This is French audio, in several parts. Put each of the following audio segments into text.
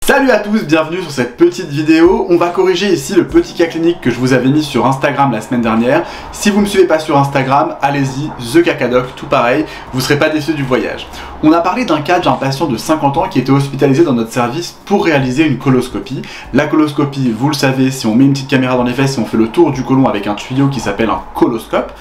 Salut à tous, bienvenue sur cette petite vidéo. On va corriger ici le petit cas clinique que je vous avais mis sur Instagram la semaine dernière. Si vous ne me suivez pas sur Instagram, allez-y, The Cacadoc, tout pareil, vous ne serez pas déçus du voyage. On a parlé d'un cas d'un patient de 50 ans qui était hospitalisé dans notre service pour réaliser une coloscopie. La coloscopie, vous le savez, si on met une petite caméra dans les fesses et on fait le tour du côlon avec un tuyau qui s'appelle un coloscope.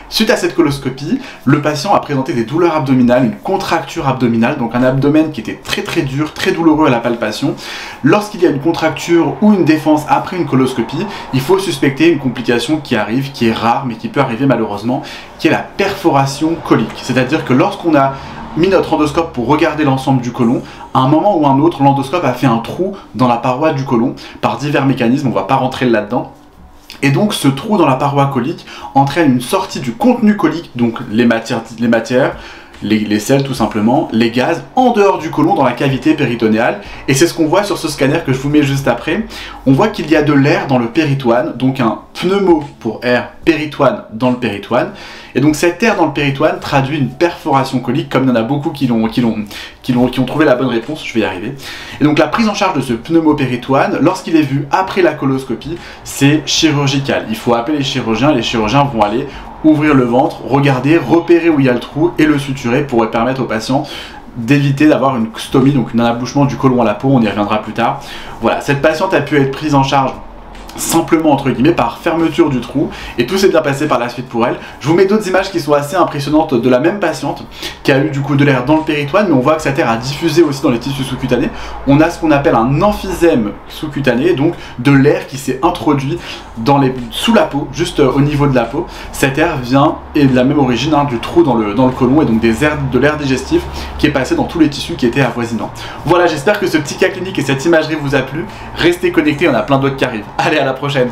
Suite à cette coloscopie, le patient a présenté des douleurs abdominales, une contracture abdominale, donc un abdomen qui était très dur, très douloureux à la palpation. Lorsqu'il y a une contracture ou une défense après une coloscopie, il faut suspecter une complication qui arrive, qui est rare mais qui peut arriver malheureusement, qui est la perforation colique. C'est-à-dire que lorsqu'on a mis notre endoscope pour regarder l'ensemble du côlon, à un moment ou un autre, l'endoscope a fait un trou dans la paroi du côlon par divers mécanismes, on ne va pas rentrer là-dedans. Et donc ce trou dans la paroi colique entraîne une sortie du contenu colique, donc les matières, les sels tout simplement, les gaz, en dehors du côlon dans la cavité péritonéale. Et c'est ce qu'on voit sur ce scanner que je vous mets juste après. On voit qu'il y a de l'air dans le péritoine, donc un pneumo pour air, péritoine dans le péritoine. Et donc cet air dans le péritoine traduit une perforation colique, comme il y en a beaucoup qui ont trouvé la bonne réponse, je vais y arriver. Et donc la prise en charge de ce pneumopéritoine, lorsqu'il est vu après la coloscopie, c'est chirurgical. Il faut appeler les chirurgiens vont aller ouvrir le ventre, regarder, repérer où il y a le trou et le suturer pour permettre au patient d'éviter d'avoir une stomie, donc un abouchement du côlon à la peau, on y reviendra plus tard. Voilà, cette patiente a pu être prise en charge simplement entre guillemets par fermeture du trou et tout s'est bien passé par la suite pour elle. Je vous mets d'autres images qui sont assez impressionnantes de la même patiente qui a eu du coup de l'air dans le péritoine, mais on voit que cet air a diffusé aussi dans les tissus sous-cutanés. On a ce qu'on appelle un emphysème sous-cutané, donc de l'air qui s'est introduit sous la peau, juste au niveau de la peau. Cet air vient et de la même origine du trou dans le côlon et donc de l'air digestif qui est passé dans tous les tissus qui étaient avoisinants. Voilà, j'espère que ce petit cas clinique et cette imagerie vous a plu. Restez connectés, il y en a plein d'autres qui arrivent. Allez, à la prochaine!